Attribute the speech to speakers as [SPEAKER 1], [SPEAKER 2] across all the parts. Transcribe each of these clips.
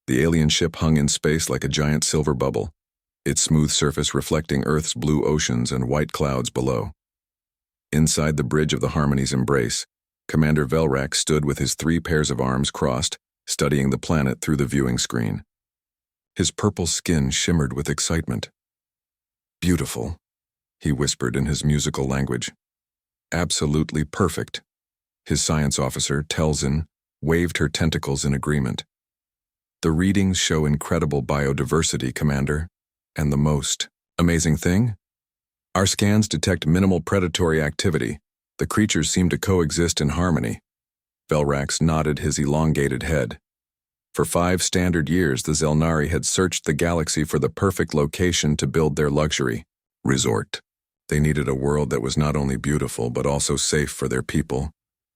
[SPEAKER 1] The alien ship hung in space like a giant silver bubble, its smooth surface reflecting Earth's blue oceans and white clouds below. Inside the bridge of the Harmony's embrace, Commander Velrak stood with his 3 pairs of arms crossed, studying the planet through the viewing screen. His purple skin shimmered with excitement. "Beautiful," he whispered in his musical language. "Absolutely perfect." His science officer, Telzin, waved her tentacles in agreement. "The readings show incredible biodiversity, Commander. And the most amazing thing? Our scans detect minimal predatory activity. The creatures seem to coexist in harmony." Velrax nodded his elongated head. For 5 standard years, the Zelnari had searched the galaxy for the perfect location to build their luxury resort. They needed a world that was not only beautiful but also safe for their people,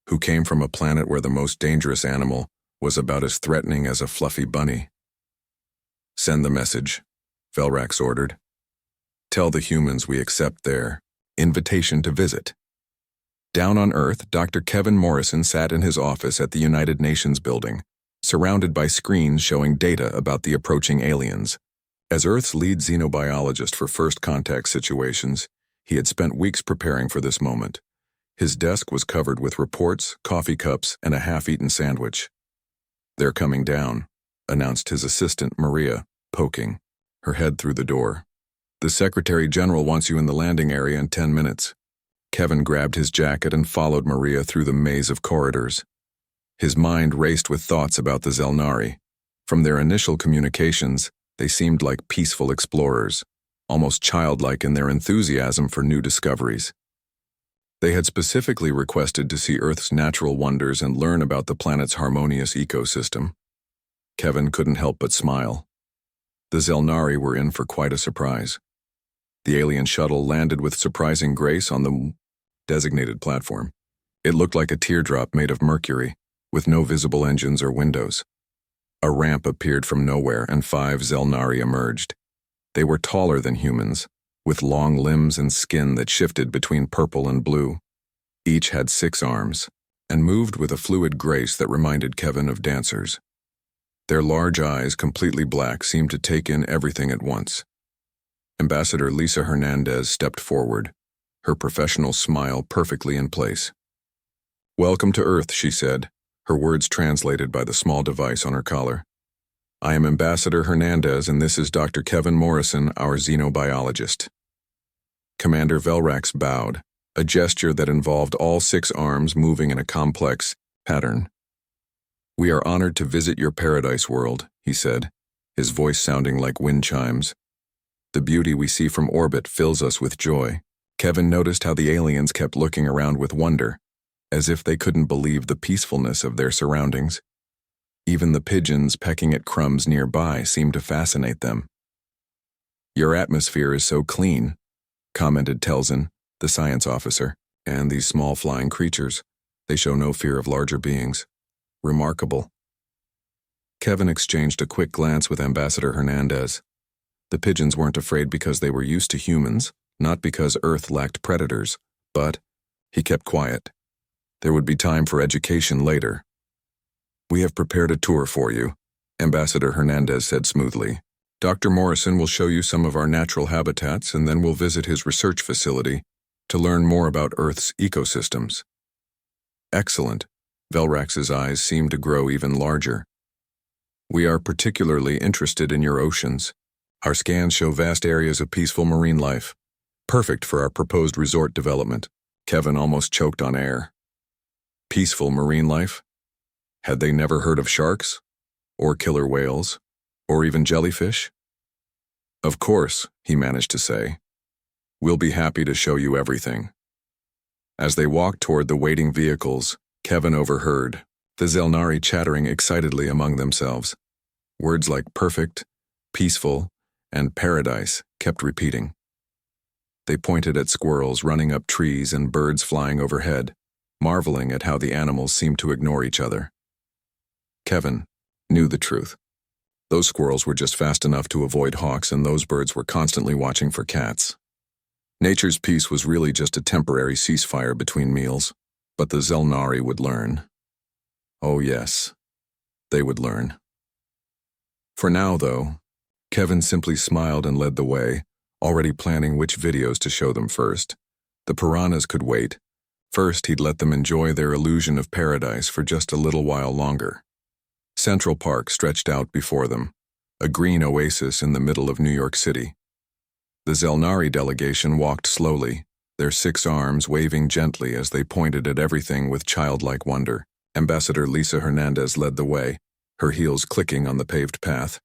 [SPEAKER 1] who came from a planet where the most dangerous animal was about as threatening as a fluffy bunny. "Send the message," Velrax ordered. "Tell the humans we accept their invitation to visit." Down on Earth, Dr. Kevin Morrison sat in his office at the United Nations building, surrounded by screens showing data about the approaching aliens. As Earth's lead xenobiologist for first contact situations, he had spent weeks preparing for this moment. His desk was covered with reports, coffee cups, and a half-eaten sandwich. "They're coming down," announced his assistant, Maria, poking her head through the door. "The Secretary General wants you in the landing area in 10 minutes. Kevin grabbed his jacket and followed Maria through the maze of corridors. His mind raced with thoughts about the Zelnari. From their initial communications, they seemed like peaceful explorers, almost childlike in their enthusiasm for new discoveries. They had specifically requested to see Earth's natural wonders and learn about the planet's harmonious ecosystem. Kevin couldn't help but smile. The Zelnari were in for quite a surprise. The alien shuttle landed with surprising grace on the designated platform. It looked like a teardrop made of mercury, with no visible engines or windows. A ramp appeared from nowhere and 5 Zelnari emerged. They were taller than humans, with long limbs and skin that shifted between purple and blue. Each had 6 arms, and moved with a fluid grace that reminded Kevin of dancers. Their large eyes, completely black, seemed to take in everything at once. Ambassador Lisa Hernandez stepped forward, her professional smile perfectly in place. "Welcome to Earth," she said, her words translated by the small device on her collar. "I am Ambassador Hernandez, and this is Dr. Kevin Morrison, our xenobiologist." Commander Velrax bowed, a gesture that involved all 6 arms moving in a complex pattern. "We are honored to visit your paradise world," he said, his voice sounding like wind chimes. "The beauty we see from orbit fills us with joy." Kevin noticed how the aliens kept looking around with wonder, as if they couldn't believe the peacefulness of their surroundings. Even the pigeons pecking at crumbs nearby seemed to fascinate them. "Your atmosphere is so clean," commented Telzin, the science officer. "And these small flying creatures, they show no fear of larger beings. Remarkable." Kevin exchanged a quick glance with Ambassador Hernandez. The pigeons weren't afraid because they were used to humans, not because Earth lacked predators, but he kept quiet. There would be time for education later. "We have prepared a tour for you," Ambassador Hernandez said smoothly. "Dr. Morrison will show you some of our natural habitats, and then we'll visit his research facility to learn more about Earth's ecosystems." "Excellent." Velrax's eyes seemed to grow even larger. "We are particularly interested in your oceans. Our scans show vast areas of peaceful marine life, perfect for our proposed resort development." Kevin almost choked on air. Peaceful marine life? Had they never heard of sharks? Or killer whales? Or even jellyfish? "Of course," he managed to say. "We'll be happy to show you everything." As they walked toward the waiting vehicles, Kevin overheard the Zelnari chattering excitedly among themselves. Words like perfect, peaceful, and paradise kept repeating. They pointed at squirrels running up trees and birds flying overhead, marveling at how the animals seemed to ignore each other. Kevin knew the truth. Those squirrels were just fast enough to avoid hawks, and those birds were constantly watching for cats. Nature's peace was really just a temporary ceasefire between meals, but the Zelnari would learn. Oh yes, they would learn. For now, though, Kevin simply smiled and led the way, already planning which videos to show them first. The piranhas could wait. First, he'd let them enjoy their illusion of paradise for just a little while longer. Central Park stretched out before them, a green oasis in the middle of New York City. The Zelnari delegation walked slowly, their 6 arms waving gently as they pointed at everything with childlike wonder. Ambassador Lisa Hernandez led the way, her heels clicking on the paved path,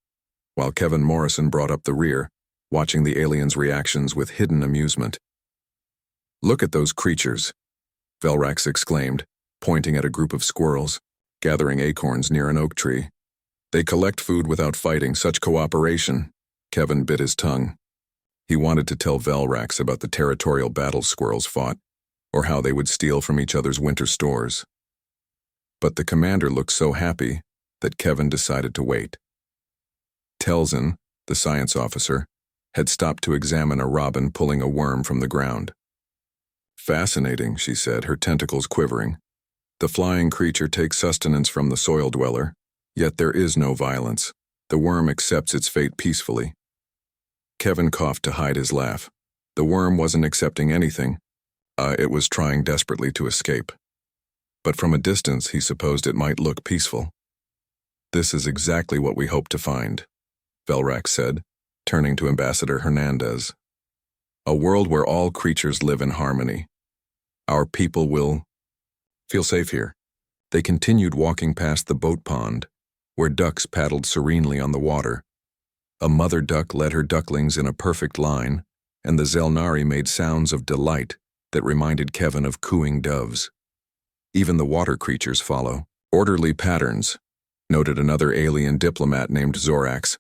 [SPEAKER 1] while Kevin Morrison brought up the rear, watching the aliens' reactions with hidden amusement. "Look at those creatures," Velrax exclaimed, pointing at a group of squirrels, gathering acorns near an oak tree. "They collect food without fighting. Such cooperation." Kevin bit his tongue. He wanted to tell Velrax about the territorial battles squirrels fought, or how they would steal from each other's winter stores. But the commander looked so happy that Kevin decided to wait. Telzin, the science officer, had stopped to examine a robin pulling a worm from the ground. "Fascinating," she said, her tentacles quivering. "The flying creature takes sustenance from the soil dweller, yet there is no violence. The worm accepts its fate peacefully." Kevin coughed to hide his laugh. The worm wasn't accepting anything. It was trying desperately to escape. But from a distance, he supposed it might look peaceful. "This is exactly what we hope to find," Velrax said, turning to Ambassador Hernandez. "A world where all creatures live in harmony. Our people will feel safe here." They continued walking past the boat pond, where ducks paddled serenely on the water. A mother duck led her ducklings in a perfect line, and the Zelnari made sounds of delight that reminded Kevin of cooing doves. Even the water creatures follow. "Orderly patterns," noted another alien diplomat named Zorax.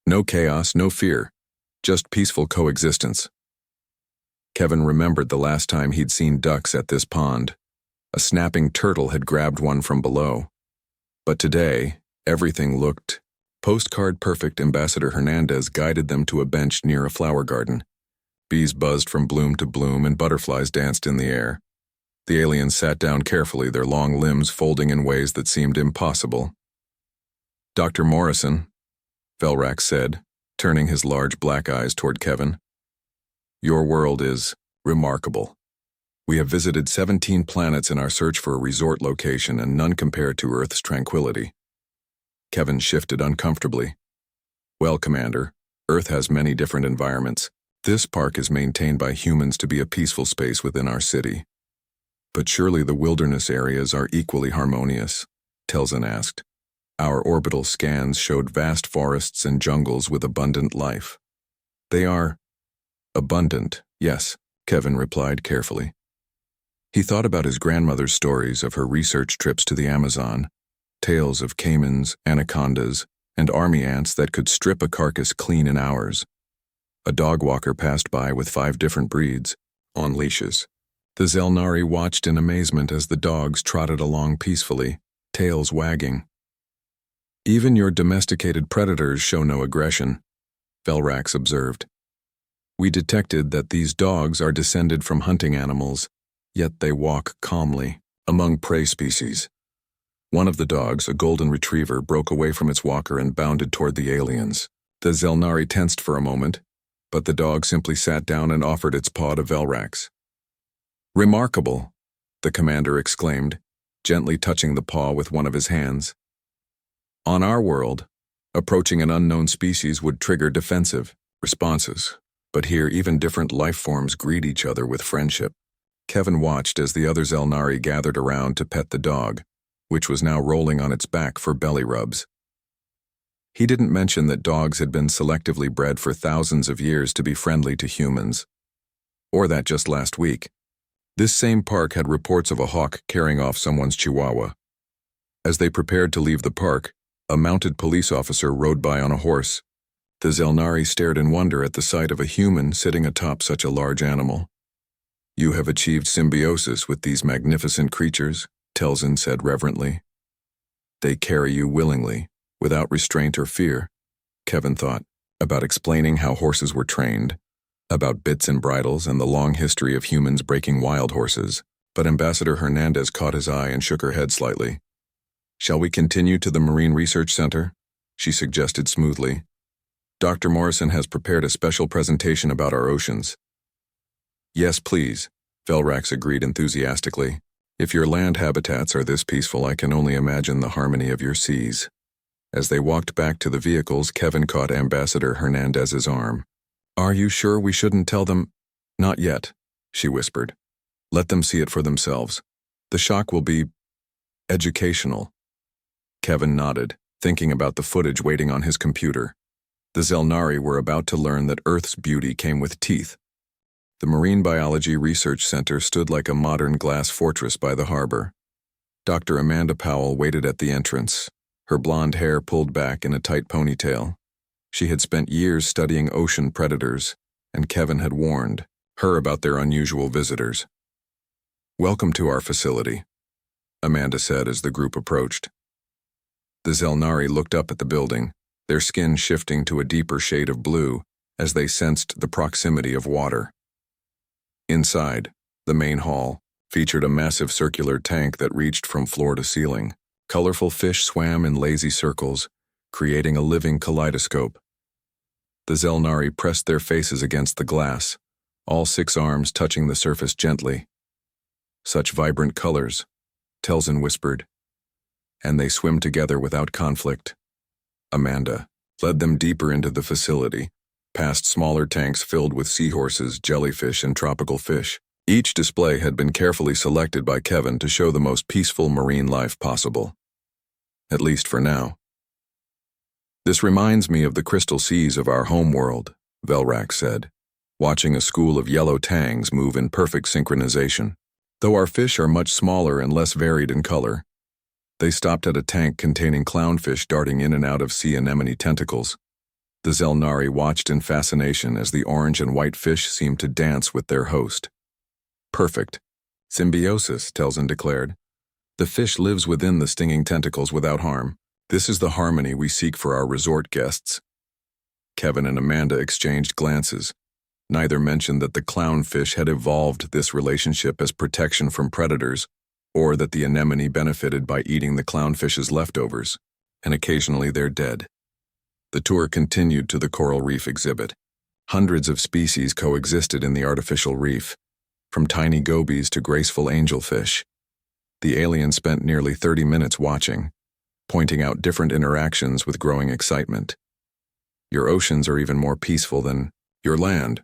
[SPEAKER 1] "No chaos, no fear, just peaceful coexistence." Kevin remembered the last time he'd seen ducks at this pond. A snapping turtle had grabbed one from below. But today, everything looked postcard perfect. Ambassador Hernandez guided them to a bench near a flower garden. Bees buzzed from bloom to bloom and butterflies danced in the air. The aliens sat down carefully, their long limbs folding in ways that seemed impossible. "Dr. Morrison," Velrax said, turning his large black eyes toward Kevin, "your world is remarkable. We have visited 17 planets in our search for a resort location, and none compare to Earth's tranquility." Kevin shifted uncomfortably. "Well, Commander, Earth has many different environments. This park is maintained by humans to be a peaceful space within our city. But surely the wilderness areas are equally harmonious," Telzin asked. "Our orbital scans showed vast forests and jungles with abundant life." "They are abundant, yes," Kevin replied carefully. He thought about his grandmother's stories of her research trips to the Amazon, tales of caimans, anacondas, and army ants that could strip a carcass clean in hours. A dog walker passed by with 5 different breeds, on leashes. The Zelnari watched in amazement as the dogs trotted along peacefully, tails wagging. "Even your domesticated predators show no aggression," Velrax observed. "We detected that these dogs are descended from hunting animals, yet they walk calmly among prey species." One of the dogs, a golden retriever, broke away from its walker and bounded toward the aliens. The Zelnari tensed for a moment, but the dog simply sat down and offered its paw to Velrax. "Remarkable," the commander exclaimed, gently touching the paw with one of his hands. "On our world, approaching an unknown species would trigger defensive responses, but here even different life forms greet each other with friendship." Kevin watched as the other Zelnari gathered around to pet the dog, which was now rolling on its back for belly rubs. He didn't mention that dogs had been selectively bred for thousands of years to be friendly to humans. Or that just last week, this same park had reports of a hawk carrying off someone's chihuahua. As they prepared to leave the park, a mounted police officer rode by on a horse. The Zelnari stared in wonder at the sight of a human sitting atop such a large animal. "You have achieved symbiosis with these magnificent creatures," Telzin said reverently. "They carry you willingly, without restraint or fear," Kevin thought, about explaining how horses were trained, about bits and bridles and the long history of humans breaking wild horses, but Ambassador Hernandez caught his eye and shook her head slightly. "Shall we continue to the Marine Research Center?" she suggested smoothly. Dr. Morrison has prepared a special presentation about our oceans. Yes, please, Velrax agreed enthusiastically. If your land habitats are this peaceful, I can only imagine the harmony of your seas. As they walked back to the vehicles, Kevin caught Ambassador Hernandez's arm. Are you sure we shouldn't tell them? Not yet, she whispered. Let them see it for themselves. The shock will be educational. Kevin nodded, thinking about the footage waiting on his computer. The Zelnari were about to learn that Earth's beauty came with teeth. The Marine Biology Research Center stood like a modern glass fortress by the harbor. Dr. Amanda Powell waited at the entrance, her blonde hair pulled back in a tight ponytail. She had spent years studying ocean predators, and Kevin had warned her about their unusual visitors. Welcome to our facility, Amanda said as the group approached. The Zelnari looked up at the building, their skin shifting to a deeper shade of blue as they sensed the proximity of water. Inside, the main hall featured a massive circular tank that reached from floor to ceiling. Colorful fish swam in lazy circles, creating a living kaleidoscope. The Zelnari pressed their faces against the glass, all 6 arms touching the surface gently. Such vibrant colors, Telzin whispered. And they swim together without conflict. Amanda led them deeper into the facility, past smaller tanks filled with seahorses, jellyfish, and tropical fish. Each display had been carefully selected by Kevin to show the most peaceful marine life possible. At least for now. This reminds me of the crystal seas of our home world, Velrax said, watching a school of yellow tangs move in perfect synchronization. Though our fish are much smaller and less varied in color. They stopped at a tank containing clownfish darting in and out of sea anemone tentacles. The Zelnari watched in fascination as the orange and white fish seemed to dance with their host. Perfect. Symbiosis, Telzin declared. The fish lives within the stinging tentacles without harm. This is the harmony we seek for our resort guests. Kevin and Amanda exchanged glances. Neither mentioned that the clownfish had evolved this relationship as protection from predators, or that the anemone benefited by eating the clownfish's leftovers, and occasionally they're dead. The tour continued to the coral reef exhibit. Hundreds of species coexisted in the artificial reef, from tiny gobies to graceful angelfish. The alien spent nearly 30 minutes watching, pointing out different interactions with growing excitement. Your oceans are even more peaceful than your land,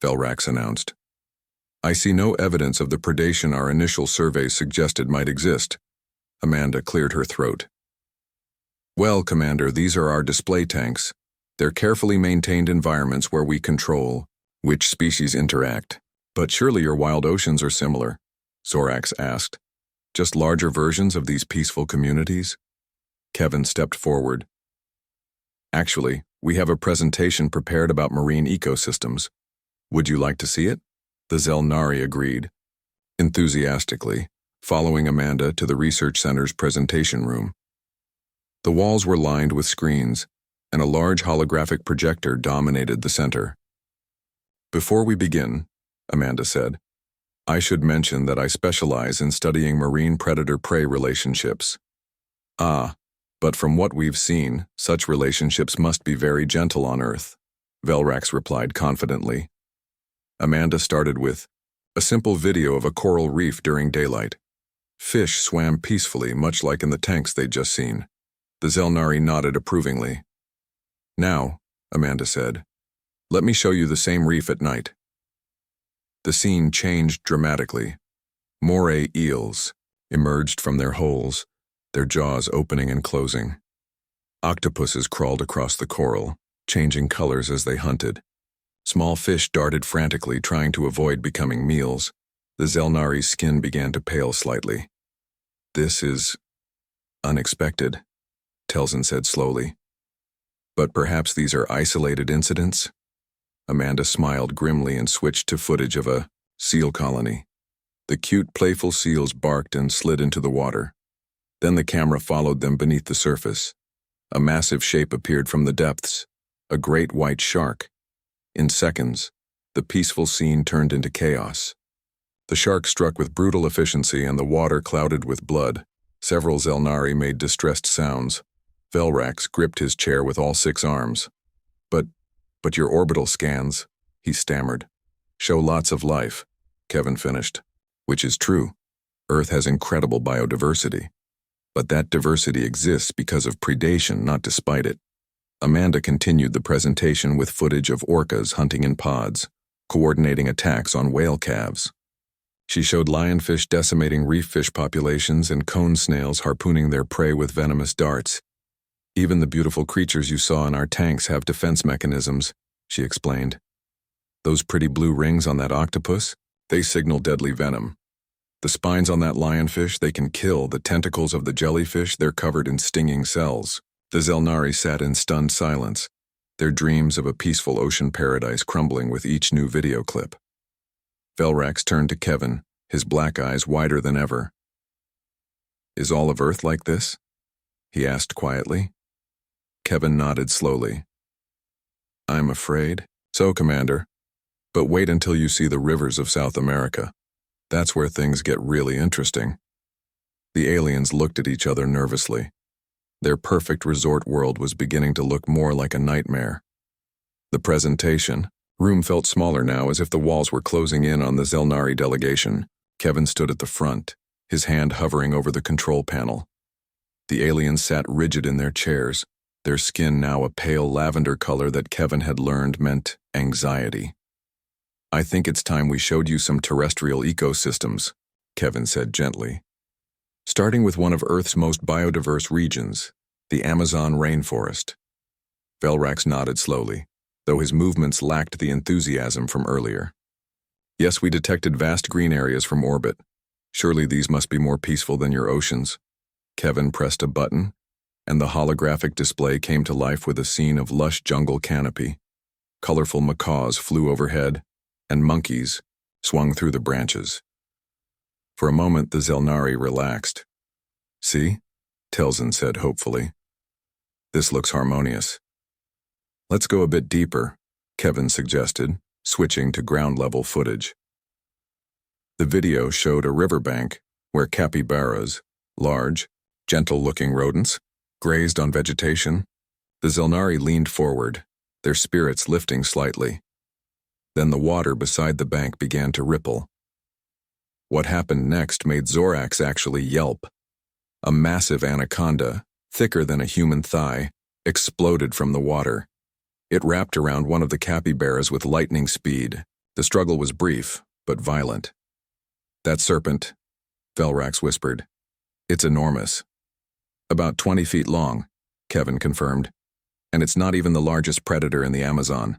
[SPEAKER 1] Velrax announced. I see no evidence of the predation our initial surveys suggested might exist. Amanda cleared her throat. Well, Commander, these are our display tanks. They're carefully maintained environments where we control which species interact. But surely your wild oceans are similar, Zorax asked. Just larger versions of these peaceful communities? Kevin stepped forward. Actually, we have a presentation prepared about marine ecosystems. Would you like to see it? The Zelnari agreed, enthusiastically, following Amanda to the research center's presentation room. The walls were lined with screens, and a large holographic projector dominated the center. Before we begin, Amanda said, I should mention that I specialize in studying marine predator-prey relationships. But from what we've seen, such relationships must be very gentle on Earth, Velrax replied confidently. Amanda started with a simple video of a coral reef during daylight. Fish swam peacefully, much like in the tanks they'd just seen. The Zelnari nodded approvingly. Now, Amanda said, let me show you the same reef at night. The scene changed dramatically. Moray eels emerged from their holes, their jaws opening and closing. Octopuses crawled across the coral, changing colors as they hunted. Small fish darted frantically, trying to avoid becoming meals. The Zelnari's skin began to pale slightly. This is unexpected, Telzin said slowly. But perhaps these are isolated incidents? Amanda smiled grimly and switched to footage of a seal colony. The cute, playful seals barked and slid into the water. Then the camera followed them beneath the surface. A massive shape appeared from the depths, a great white shark. In seconds, the peaceful scene turned into chaos. The shark struck with brutal efficiency and the water clouded with blood. Several Zelnari made distressed sounds. Velrax gripped his chair with all 6 arms. But your orbital scans, he stammered, show lots of life, Kevin finished. Which is true. Earth has incredible biodiversity. But that diversity exists because of predation, not despite it. Amanda continued the presentation with footage of orcas hunting in pods, coordinating attacks on whale calves. She showed lionfish decimating reef fish populations and cone snails harpooning their prey with venomous darts. Even the beautiful creatures you saw in our tanks have defense mechanisms, she explained. Those pretty blue rings on that octopus, they signal deadly venom. The spines on that lionfish, they can kill. The tentacles of the jellyfish, they're covered in stinging cells. The Zelnari sat in stunned silence, their dreams of a peaceful ocean paradise crumbling with each new video clip. Velrax turned to Kevin, his black eyes wider than ever. Is all of Earth like this? He asked quietly. Kevin nodded slowly. I'm afraid. So, Commander. But wait until you see the rivers of South America. That's where things get really interesting. The aliens looked at each other nervously. Their perfect resort world was beginning to look more like a nightmare. The presentation room felt smaller now, as if the walls were closing in on the Zelnari delegation. Kevin stood at the front, his hand hovering over the control panel. The aliens sat rigid in their chairs, their skin now a pale lavender color that Kevin had learned meant anxiety. I think it's time we showed you some terrestrial ecosystems, Kevin said gently. Starting with one of Earth's most biodiverse regions, the Amazon rainforest. Velrax nodded slowly, though his movements lacked the enthusiasm from earlier. Yes, we detected vast green areas from orbit. Surely these must be more peaceful than your oceans. Kevin pressed a button, and the holographic display came to life with a scene of lush jungle canopy. Colorful macaws flew overhead, and monkeys swung through the branches. For a moment, the Zelnari relaxed. See? Telzin said hopefully. This looks harmonious. Let's go a bit deeper, Kevin suggested, switching to ground-level footage. The video showed a riverbank where capybaras, large, gentle-looking rodents, grazed on vegetation. The Zelnari leaned forward, their spirits lifting slightly. Then the water beside the bank began to ripple. What happened next made Zorax actually yelp. A massive anaconda, thicker than a human thigh, exploded from the water. It wrapped around one of the capybaras with lightning speed. The struggle was brief, but violent. That serpent, Velrax whispered. It's enormous. About 20 feet long, Kevin confirmed, and it's not even the largest predator in the Amazon.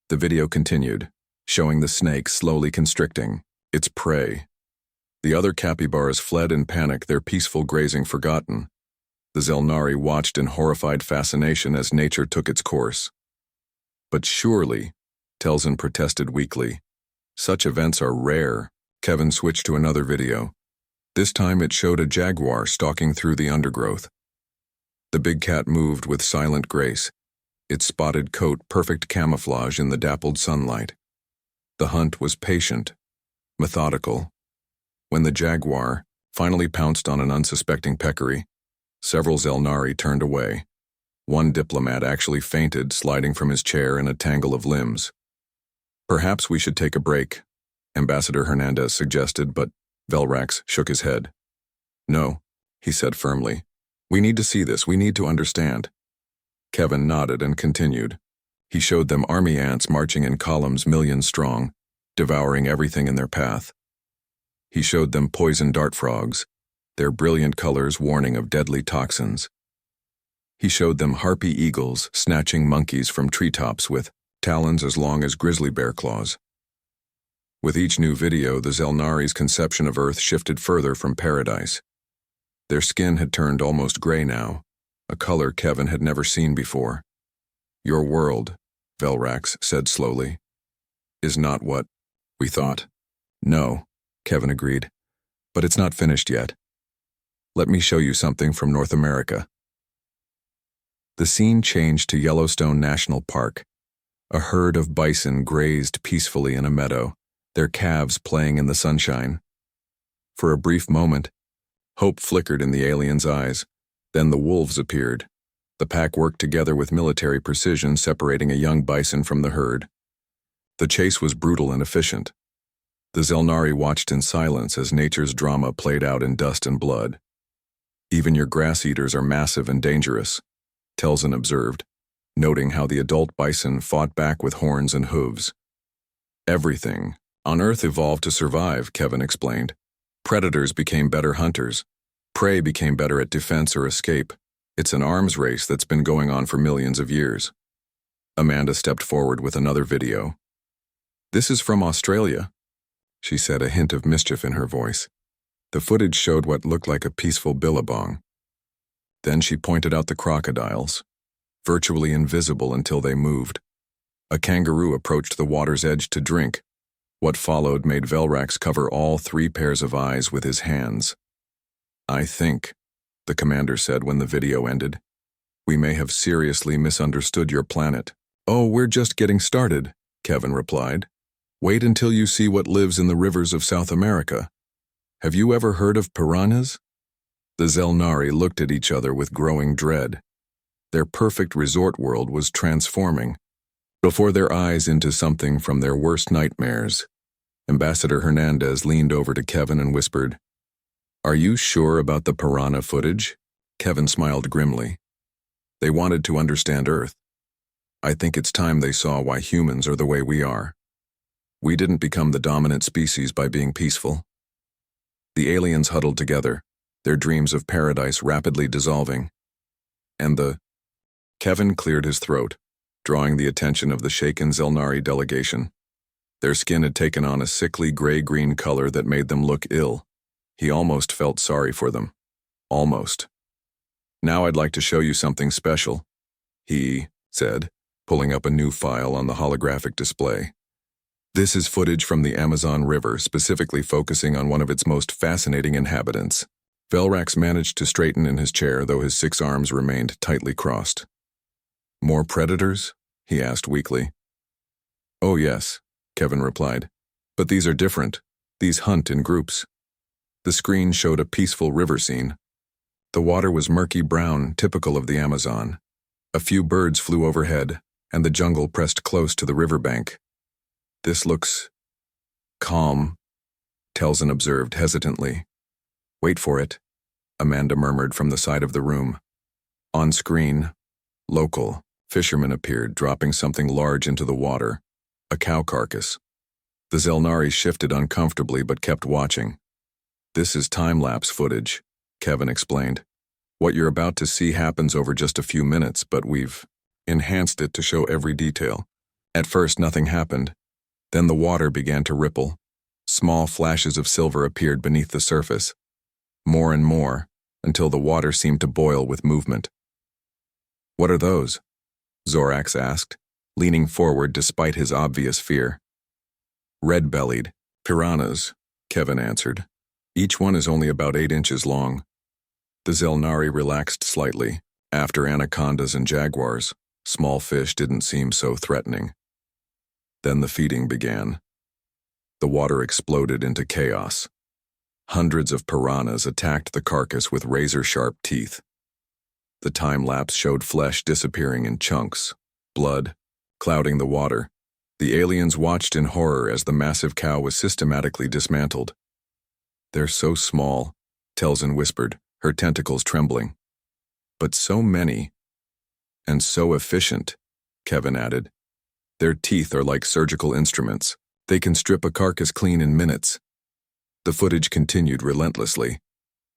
[SPEAKER 1] The video continued, showing the snake slowly constricting, its prey. The other capybaras fled in panic, their peaceful grazing forgotten. The Zelnari watched in horrified fascination as nature took its course. But surely, Telzin protested weakly, such events are rare. Kevin switched to another video. This time it showed a jaguar stalking through the undergrowth. The big cat moved with silent grace, its spotted coat perfect camouflage in the dappled sunlight. The hunt was patient, methodical. When the jaguar finally pounced on an unsuspecting peccary, several Zelnari turned away. One diplomat actually fainted, sliding from his chair in a tangle of limbs. Perhaps we should take a break, Ambassador Hernandez suggested, but Velrax shook his head. No, he said firmly. We need to see this, we need to understand. Kevin nodded and continued. He showed them army ants marching in columns millions strong, devouring everything in their path. He showed them poison dart frogs, their brilliant colors warning of deadly toxins. He showed them harpy eagles snatching monkeys from treetops with talons as long as grizzly bear claws. With each new video, the Zelnari's conception of Earth shifted further from paradise. Their skin had turned almost gray now, a color Kevin had never seen before. Your world, Velrax said slowly, is not what we thought. No, Kevin agreed, but it's not finished yet. Let me show you something from North America. The scene changed to Yellowstone National Park. A herd of bison grazed peacefully in a meadow, their calves playing in the sunshine. For a brief moment, hope flickered in the alien's eyes. Then the wolves appeared. The pack worked together with military precision, separating a young bison from the herd. The chase was brutal and efficient. The Zelnari watched in silence as nature's drama played out in dust and blood. Even your grass-eaters are massive and dangerous, Telzin observed, noting how the adult bison fought back with horns and hooves. Everything on Earth evolved to survive, Kevin explained. Predators became better hunters. Prey became better at defense or escape. It's an arms race that's been going on for millions of years. Amanda stepped forward with another video. This is from Australia, she said, a hint of mischief in her voice. The footage showed what looked like a peaceful billabong. Then she pointed out the crocodiles, virtually invisible until they moved. A kangaroo approached the water's edge to drink. What followed made Velrax cover all 3 pairs of eyes with his hands. I think, the commander said when the video ended, we may have seriously misunderstood your planet. Oh, we're just getting started, Kevin replied. Wait until you see what lives in the rivers of South America. Have you ever heard of piranhas? The Zelnari looked at each other with growing dread. Their perfect resort world was transforming before their eyes into something from their worst nightmares. Ambassador Hernandez leaned over to Kevin and whispered, Are you sure about the piranha footage? Kevin smiled grimly. They wanted to understand Earth. I think it's time they saw why humans are the way we are. We didn't become the dominant species by being peaceful. The aliens huddled together, their dreams of paradise rapidly dissolving. And Kevin cleared his throat, drawing the attention of the shaken Zelnari delegation. Their skin had taken on a sickly gray-green color that made them look ill. He almost felt sorry for them. Almost. Now I'd like to show you something special, he said, pulling up a new file on the holographic display. This is footage from the Amazon River, specifically focusing on one of its most fascinating inhabitants. Velrax managed to straighten in his chair, though his 6 arms remained tightly crossed. More predators? He asked weakly. Oh yes, Kevin replied. But these are different. These hunt in groups. The screen showed a peaceful river scene. The water was murky brown, typical of the Amazon. A few birds flew overhead, and the jungle pressed close to the riverbank. This looks calm, Telzin observed hesitantly. Wait for it, Amanda murmured from the side of the room. On screen, local fishermen appeared, dropping something large into the water, a cow carcass. The Zelnari shifted uncomfortably but kept watching. This is time-lapse footage, Kevin explained. What you're about to see happens over just a few minutes, but we've enhanced it to show every detail. At first, nothing happened. Then the water began to ripple. Small flashes of silver appeared beneath the surface. More and more, until the water seemed to boil with movement. What are those? Zorax asked, leaning forward despite his obvious fear. Red-bellied piranhas, Kevin answered. Each one is only about 8 inches long. The Zelnari relaxed slightly. After anacondas and jaguars, small fish didn't seem so threatening. Then the feeding began. The water exploded into chaos. Hundreds of piranhas attacked the carcass with razor-sharp teeth. The time-lapse showed flesh disappearing in chunks, blood clouding the water. The aliens watched in horror as the massive cow was systematically dismantled. They're so small, Telzin whispered, her tentacles trembling. But so many. And so efficient, Kevin added. Their teeth are like surgical instruments. They can strip a carcass clean in minutes. The footage continued relentlessly.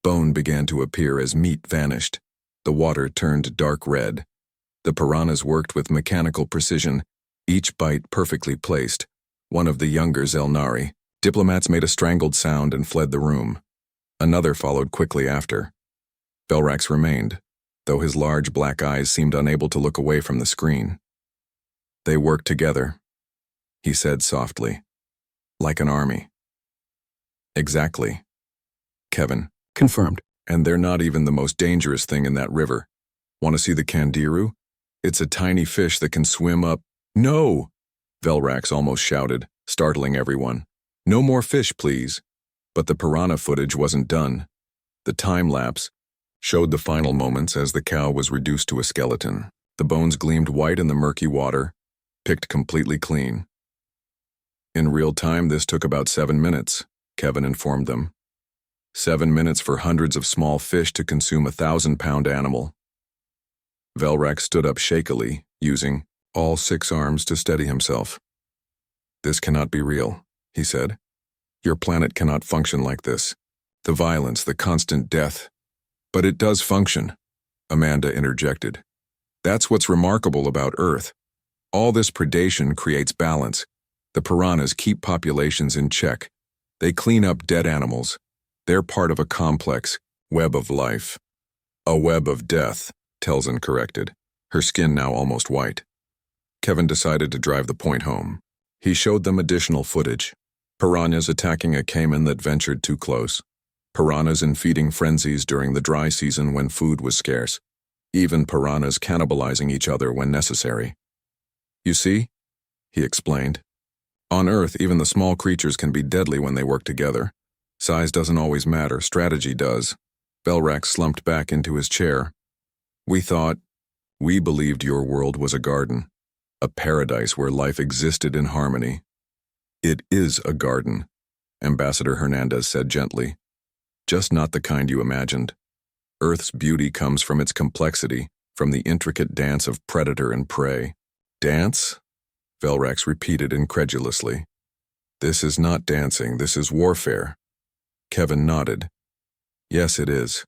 [SPEAKER 1] Bone began to appear as meat vanished. The water turned dark red. The piranhas worked with mechanical precision, each bite perfectly placed. One of the younger Zelnari diplomats made a strangled sound and fled the room. Another followed quickly after. Velrax remained, though his large black eyes seemed unable to look away from the screen. They worked together, he said softly, like an army. Exactly, Kevin confirmed. And they're not even the most dangerous thing in that river. Want to see the candiru? It's a tiny fish that can swim up. No! Velrax almost shouted, startling everyone. No more fish, please. But the piranha footage wasn't done. The time-lapse showed the final moments as the cow was reduced to a skeleton. The bones gleamed white in the murky water, picked completely clean. In real time, this took about 7 minutes, Kevin informed them. 7 minutes for hundreds of small fish to consume a 1,000-pound animal. Velrak stood up shakily, using all 6 arms to steady himself. "This cannot be real," he said. "Your planet cannot function like this. The violence, the constant death." "But it does function," Amanda interjected. "That's what's remarkable about Earth. All this predation creates balance. The piranhas keep populations in check. They clean up dead animals. They're part of a complex web of life." "A web of death," Telzin corrected, her skin now almost white. Kevin decided to drive the point home. He showed them additional footage. Piranhas attacking a caiman that ventured too close. Piranhas in feeding frenzies during the dry season when food was scarce. Even piranhas cannibalizing each other when necessary. "You see?" he explained. "On Earth, even the small creatures can be deadly when they work together. Size doesn't always matter, strategy does." Velrak slumped back into his chair. We believed your world was a garden, a paradise where life existed in harmony." "It is a garden," Ambassador Hernandez said gently. "Just not the kind you imagined. Earth's beauty comes from its complexity, from the intricate dance of predator and prey." "Dance?" Velrax repeated incredulously. "This is not dancing, this is warfare." Kevin nodded. "Yes, it is.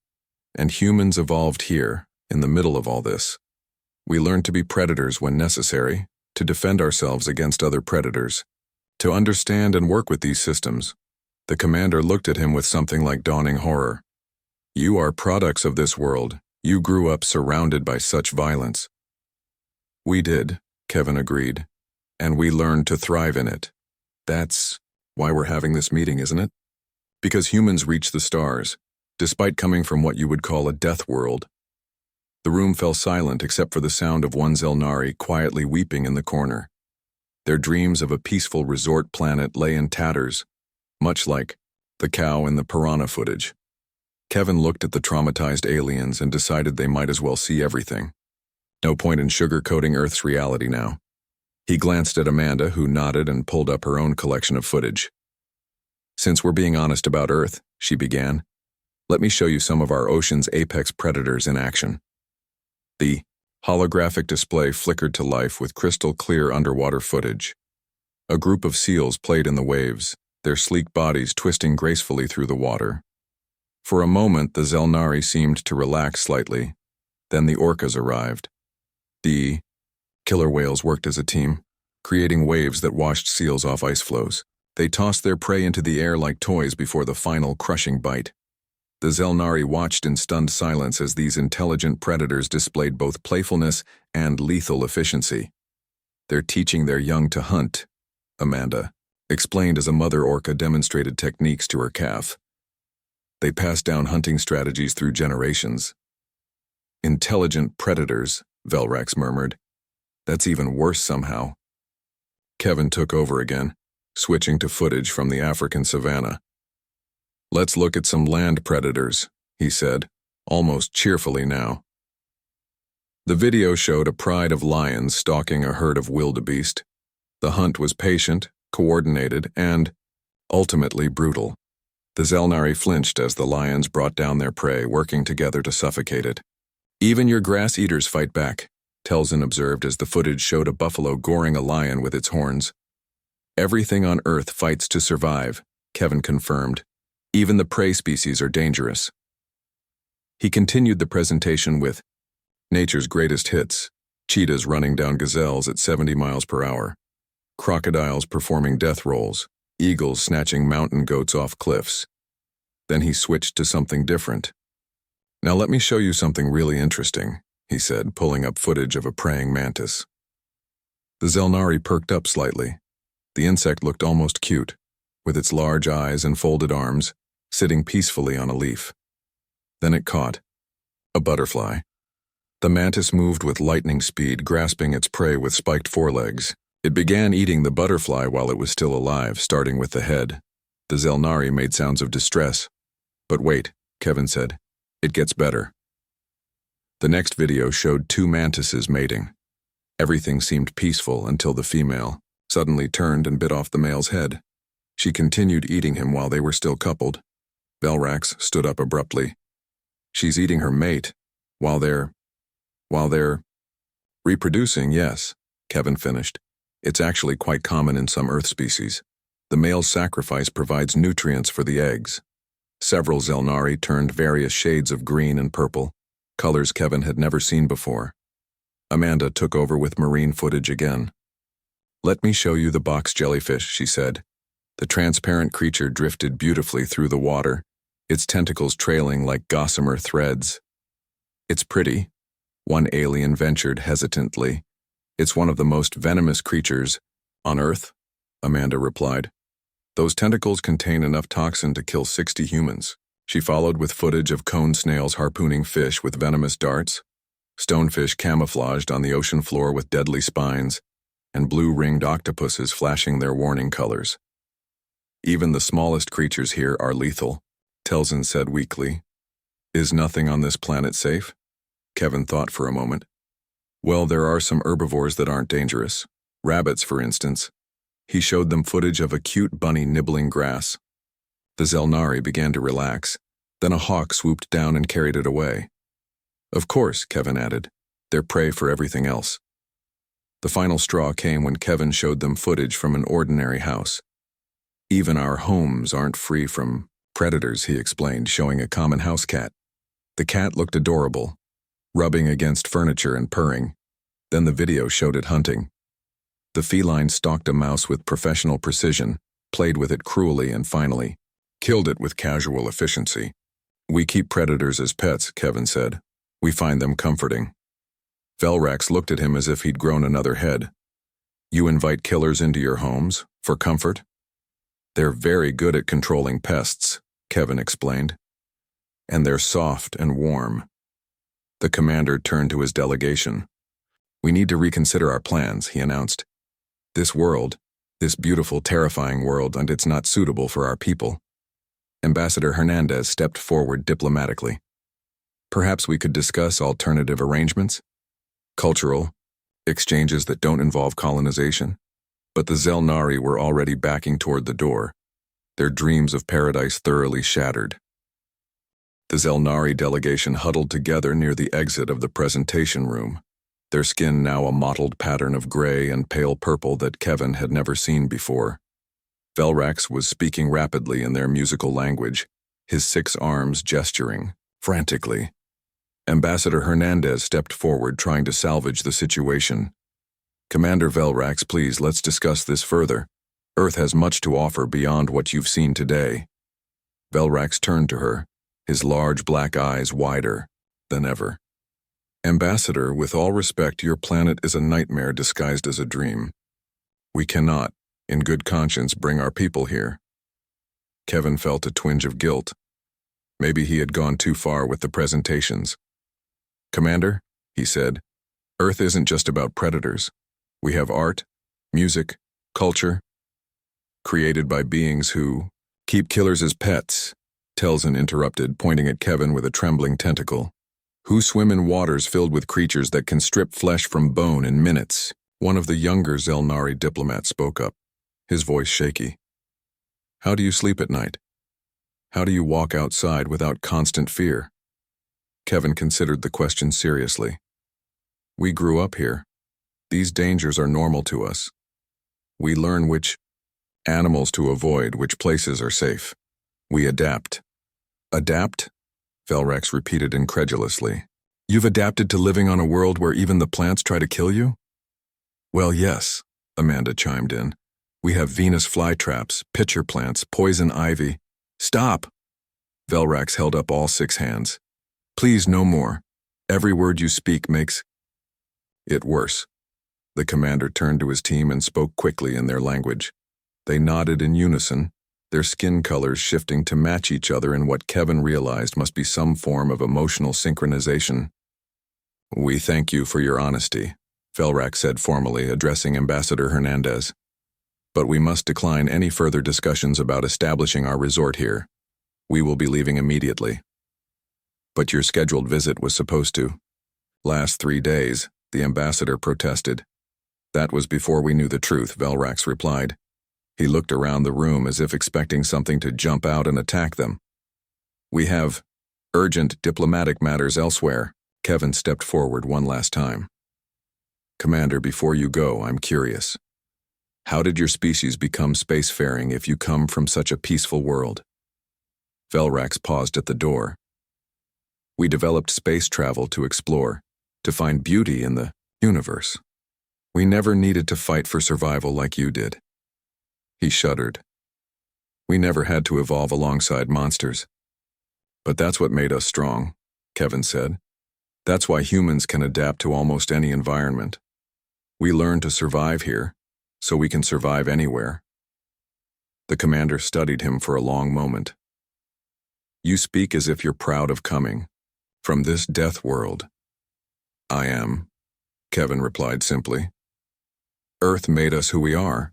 [SPEAKER 1] And humans evolved here, in the middle of all this. We learned to be predators when necessary, to defend ourselves against other predators, to understand and work with these systems." The commander looked at him with something like dawning horror. "You are products of this world. You grew up surrounded by such violence." "We did," Kevin agreed, "and we learned to thrive in it. That's why we're having this meeting, isn't it? Because humans reach the stars, despite coming from what you would call a death world." The room fell silent except for the sound of one Zelnari quietly weeping in the corner. Their dreams of a peaceful resort planet lay in tatters, much like the cow in the piranha footage. Kevin looked at the traumatized aliens and decided they might as well see everything. No point in sugarcoating Earth's reality now. He glanced at Amanda, who nodded and pulled up her own collection of footage. "Since we're being honest about Earth," she began, "let me show you some of our ocean's apex predators in action." The holographic display flickered to life with crystal-clear underwater footage. A group of seals played in the waves, their sleek bodies twisting gracefully through the water. For a moment, the Zelnari seemed to relax slightly. Then the orcas arrived. The killer whales worked as a team, creating waves that washed seals off ice floes. They tossed their prey into the air like toys before the final crushing bite. The Zelnari watched in stunned silence as these intelligent predators displayed both playfulness and lethal efficiency. "They're teaching their young to hunt," Amanda explained as a mother orca demonstrated techniques to her calf. "They pass down hunting strategies through generations." "Intelligent predators," Velrax murmured. "That's even worse somehow." Kevin took over again, switching to footage from the African savanna. "Let's look at some land predators," he said, almost cheerfully now. The video showed a pride of lions stalking a herd of wildebeest. The hunt was patient, coordinated, and, ultimately, brutal. The Zelnari flinched as the lions brought down their prey, working together to suffocate it. "Even your grass-eaters fight back," Telzin observed as the footage showed a buffalo goring a lion with its horns. "Everything on Earth fights to survive," Kevin confirmed. "Even the prey species are dangerous." He continued the presentation with nature's greatest hits, cheetahs running down gazelles at 70 miles per hour, crocodiles performing death rolls, eagles snatching mountain goats off cliffs. Then he switched to something different. "Now let me show you something really interesting," he said, pulling up footage of a praying mantis. The Zelnari perked up slightly. The insect looked almost cute, with its large eyes and folded arms, sitting peacefully on a leaf. Then it caught a butterfly. The mantis moved with lightning speed, grasping its prey with spiked forelegs. It began eating the butterfly while it was still alive, starting with the head. The Zelnari made sounds of distress. "But wait," Kevin said. "It gets better." The next video showed two mantises mating. Everything seemed peaceful until the female suddenly turned and bit off the male's head. She continued eating him while they were still coupled. Velrax stood up abruptly. She's eating her mate, while they're reproducing, yes, Kevin finished. It's actually quite common in some Earth species. The male's sacrifice provides nutrients for the eggs. Several Zelnari turned various shades of green and purple, colors Kevin had never seen before. Amanda took over with marine footage again. "Let me show you the box jellyfish," she said. The transparent creature drifted beautifully through the water, its tentacles trailing like gossamer threads. "It's pretty," one alien ventured hesitantly. "It's one of the most venomous creatures on Earth," Amanda replied. "Those tentacles contain enough toxin to kill 60 humans." She followed with footage of cone snails harpooning fish with venomous darts, stonefish camouflaged on the ocean floor with deadly spines, and blue-ringed octopuses flashing their warning colors. "Even the smallest creatures here are lethal," Telzin said weakly. "Is nothing on this planet safe?" Kevin thought for a moment. "Well, there are some herbivores that aren't dangerous. Rabbits, for instance." He showed them footage of a cute bunny nibbling grass. The Zelnari began to relax. Then a hawk swooped down and carried it away. "Of course," Kevin added. "They're prey for everything else." The final straw came when Kevin showed them footage from an ordinary house. "Even our homes aren't free from predators," he explained, showing a common house cat. The cat looked adorable, rubbing against furniture and purring. Then the video showed it hunting. The feline stalked a mouse with professional precision, played with it cruelly, and finally killed it with casual efficiency. "We keep predators as pets," Kevin said. "We find them comforting." Velrax looked at him as if he'd grown another head. "You invite killers into your homes for comfort?" "They're very good at controlling pests," Kevin explained. "And they're soft and warm." The commander turned to his delegation. "We need to reconsider our plans," he announced. "This world, this beautiful, terrifying world, and it's not suitable for our people." Ambassador Hernandez stepped forward diplomatically. "Perhaps we could discuss alternative arrangements? Cultural exchanges that don't involve colonization?" But the Zelnari were already backing toward the door, their dreams of paradise thoroughly shattered. The Zelnari delegation huddled together near the exit of the presentation room, their skin now a mottled pattern of gray and pale purple that Kevin had never seen before. Velrax was speaking rapidly in their musical language, his 6 arms gesturing frantically. Ambassador Hernandez stepped forward, trying to salvage the situation. "Commander Velrax, please, let's discuss this further. Earth has much to offer beyond what you've seen today." Velrax turned to her, his large black eyes wider than ever. "Ambassador, with all respect, your planet is a nightmare disguised as a dream. We cannot, in good conscience, bring our people here." Kevin felt a twinge of guilt. Maybe he had gone too far with the presentations. "Commander," he said, "Earth isn't just about predators. We have art, music, culture, created by beings who keep killers as pets," Telzin interrupted, pointing at Kevin with a trembling tentacle. "Who swim in waters filled with creatures that can strip flesh from bone in minutes." One of the younger Zelnari diplomats spoke up, his voice shaky. "How do you sleep at night? How do you walk outside without constant fear?" Kevin considered the question seriously. "We grew up here. These dangers are normal to us. We learn which animals to avoid, which places are safe. We adapt." "Adapt?" Velrax repeated incredulously. "You've adapted to living on a world where even the plants try to kill you?" "Well, yes," Amanda chimed in. "We have Venus flytraps, pitcher plants, poison ivy." "Stop!" Velrax held up all 6 hands. "Please, no more. Every word you speak makes it worse." The commander turned to his team and spoke quickly in their language. They nodded in unison, their skin colors shifting to match each other in what Kevin realized must be some form of emotional synchronization. "We thank you for your honesty," Velrax said formally, addressing Ambassador Hernandez. "But we must decline any further discussions about establishing our resort here. We will be leaving immediately." "But your scheduled visit was supposed to." Last 3 days, the ambassador protested. That was before we knew the truth, Velrax replied. He looked around the room as if expecting something to jump out and attack them. We have urgent diplomatic matters elsewhere. Kevin stepped forward one last time. Commander, before you go, I'm curious. How did your species become spacefaring if you come from such a peaceful world? Velrax paused at the door. We developed space travel to explore, to find beauty in the universe. We never needed to fight for survival like you did. He shuddered. We never had to evolve alongside monsters. But that's what made us strong, Kevin said. That's why humans can adapt to almost any environment. We learned to survive here, so we can survive anywhere. The commander studied him for a long moment. You speak as if you're proud of coming from this death world. I am, Kevin replied simply. Earth made us who we are.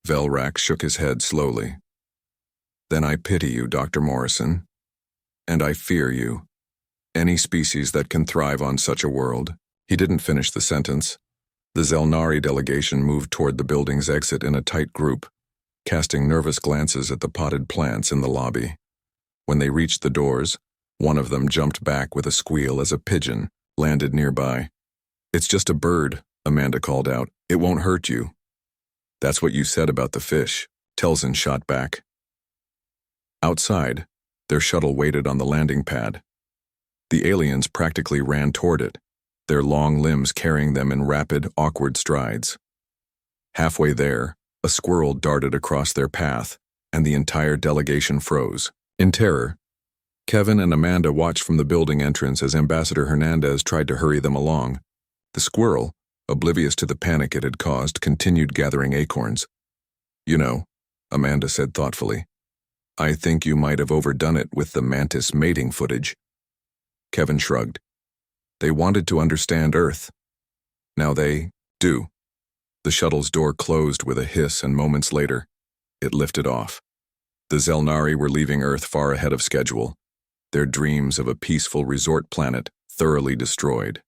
[SPEAKER 1] Velrax shook his head slowly. Then I pity you, Dr. Morrison. And I fear you. Any species that can thrive on such a world. He didn't finish the sentence. The Zelnari delegation moved toward the building's exit in a tight group, casting nervous glances at the potted plants in the lobby. When they reached the doors, one of them jumped back with a squeal as a pigeon landed nearby. It's just a bird, Amanda called out. It won't hurt you. That's what you said about the fish, Telzin shot back. Outside, their shuttle waited on the landing pad. The aliens practically ran toward it, their long limbs carrying them in rapid, awkward strides. Halfway there, a squirrel darted across their path, and the entire delegation froze. In terror, Kevin and Amanda watched from the building entrance as Ambassador Hernandez tried to hurry them along. The squirrel, oblivious to the panic it had caused, continued gathering acorns. You know, Amanda said thoughtfully, I think you might have overdone it with the mantis mating footage. Kevin shrugged. They wanted to understand Earth. Now they do. The shuttle's door closed with a hiss, and moments later, it lifted off. The Zelnari were leaving Earth far ahead of schedule, their dreams of a peaceful resort planet thoroughly destroyed.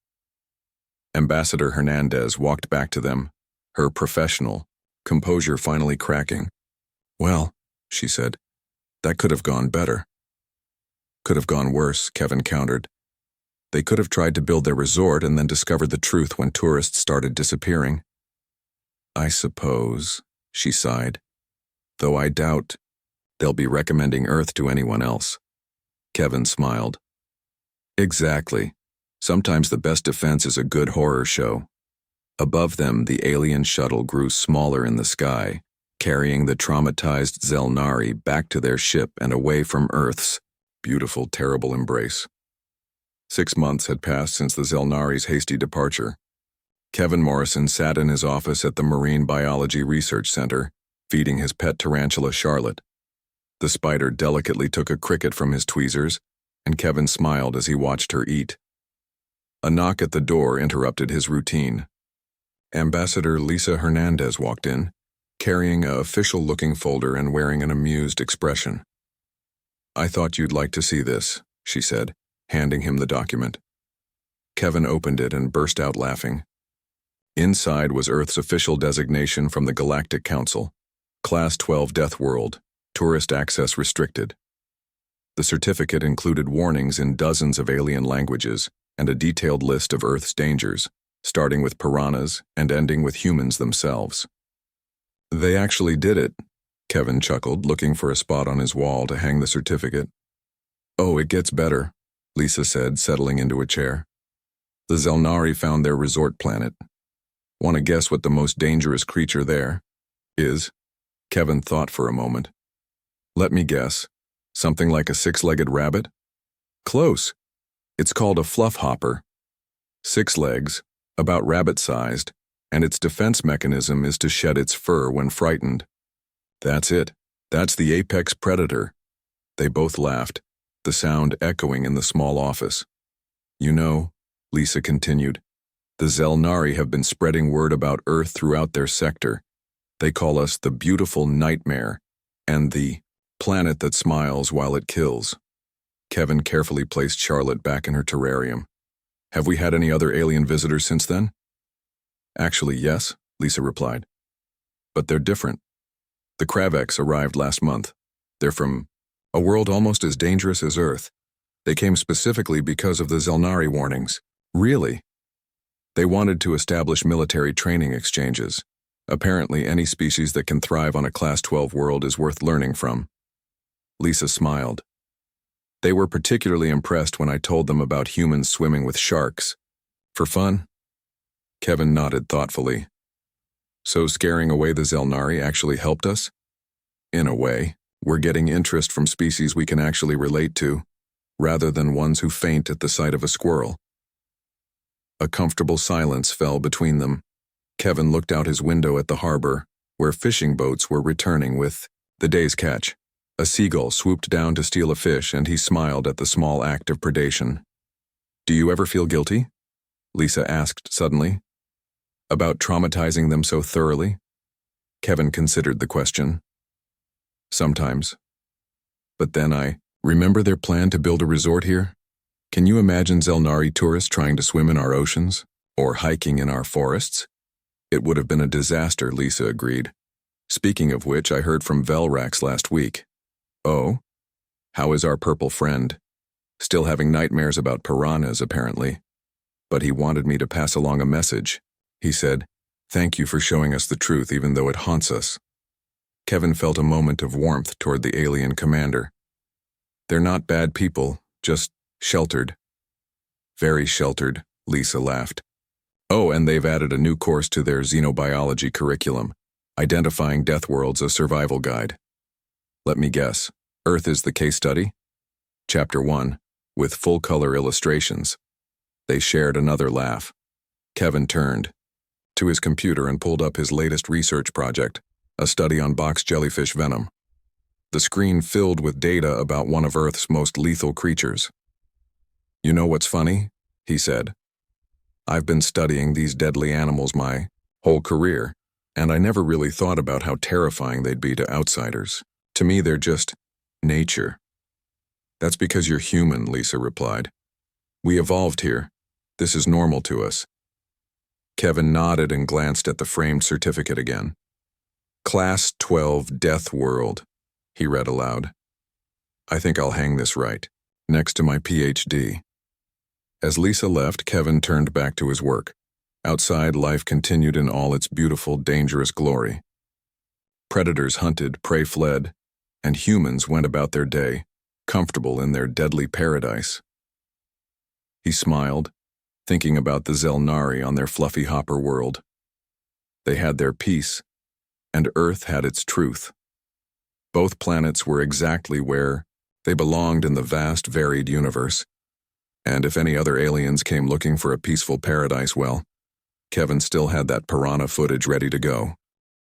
[SPEAKER 1] Ambassador Hernandez walked back to them, her professional composure finally cracking. Well, she said, that could have gone better. Could have gone worse, Kevin countered. They could have tried to build their resort and then discovered the truth when tourists started disappearing. I suppose, she sighed, though I doubt they'll be recommending Earth to anyone else. Kevin smiled. Exactly. Sometimes the best defense is a good horror show. Above them, the alien shuttle grew smaller in the sky, carrying the traumatized Zelnari back to their ship and away from Earth's beautiful, terrible embrace. 6 months had passed since the Zelnari's hasty departure. Kevin Morrison sat in his office at the Marine Biology Research Center, feeding his pet tarantula Charlotte. The spider delicately took a cricket from his tweezers, and Kevin smiled as he watched her eat. A knock at the door interrupted his routine. Ambassador Lisa Hernandez walked in, carrying an official-looking folder and wearing an amused expression. I thought you'd like to see this, she said, handing him the document. Kevin opened it and burst out laughing. Inside was Earth's official designation from the Galactic Council, Class 12 Death World, tourist access restricted. The certificate included warnings in dozens of alien languages and a detailed list of Earth's dangers, starting with piranhas and ending with humans themselves. They actually did it, Kevin chuckled, looking for a spot on his wall to hang the certificate. Oh, it gets better, Lisa said, settling into a chair. The Zelnari found their resort planet. Want to guess what the most dangerous creature there is? Kevin thought for a moment. Let me guess. Something like a 6-legged rabbit? Close. It's called a fluff hopper. 6 legs, about rabbit-sized, and its defense mechanism is to shed its fur when frightened. That's it. That's the apex predator. They both laughed, the sound echoing in the small office. You know, Lisa continued, the Zelnari have been spreading word about Earth throughout their sector. They call us the beautiful nightmare and the planet that smiles while it kills. Kevin carefully placed Charlotte back in her terrarium. Have we had any other alien visitors since then? Actually, yes, Lisa replied. But they're different. The Kraveks arrived last month. They're from a world almost as dangerous as Earth. They came specifically because of the Zelnari warnings. Really? They wanted to establish military training exchanges. Apparently, any species that can thrive on a Class 12 world is worth learning from. Lisa smiled. They were particularly impressed when I told them about humans swimming with sharks. For fun? Kevin nodded thoughtfully. So scaring away the Zelnari actually helped us? In a way, we're getting interest from species we can actually relate to, rather than ones who faint at the sight of a squirrel. A comfortable silence fell between them. Kevin looked out his window at the harbor, where fishing boats were returning with the day's catch. A seagull swooped down to steal a fish, and he smiled at the small act of predation. Do you ever feel guilty? Lisa asked suddenly. About traumatizing them so thoroughly? Kevin considered the question. Sometimes. But then I remember their plan to build a resort here. Can you imagine Zelnari tourists trying to swim in our oceans? Or hiking in our forests? It would have been a disaster, Lisa agreed. Speaking of which, I heard from Velrax last week. Oh? How is our purple friend? Still having nightmares about piranhas, apparently. But he wanted me to pass along a message. He said, "Thank you for showing us the truth even though it haunts us." Kevin felt a moment of warmth toward the alien commander. They're not bad people, just sheltered. Very sheltered, Lisa laughed. Oh, and they've added a new course to their xenobiology curriculum, Identifying Death Worlds, a Survival Guide. Let me guess, Earth is the case study? Chapter 1, with full-color illustrations. They shared another laugh. Kevin turned to his computer and pulled up his latest research project, a study on box jellyfish venom. The screen filled with data about one of Earth's most lethal creatures. You know what's funny? He said. I've been studying these deadly animals my whole career, and I never really thought about how terrifying they'd be to outsiders. To me, they're just nature. That's because you're human, Lisa replied. We evolved here. This is normal to us. Kevin nodded and glanced at the framed certificate again. Class 12 Death World, he read aloud. I think I'll hang this right, next to my PhD. As Lisa left, Kevin turned back to his work. Outside, life continued in all its beautiful, dangerous glory. Predators hunted, prey fled, and humans went about their day, comfortable in their deadly paradise. He smiled, thinking about the Zelnari on their fluffy hopper world. They had their peace, and Earth had its truth. Both planets were exactly where they belonged in the vast, varied universe. And if any other aliens came looking for a peaceful paradise, well, Kevin still had that piranha footage ready to go.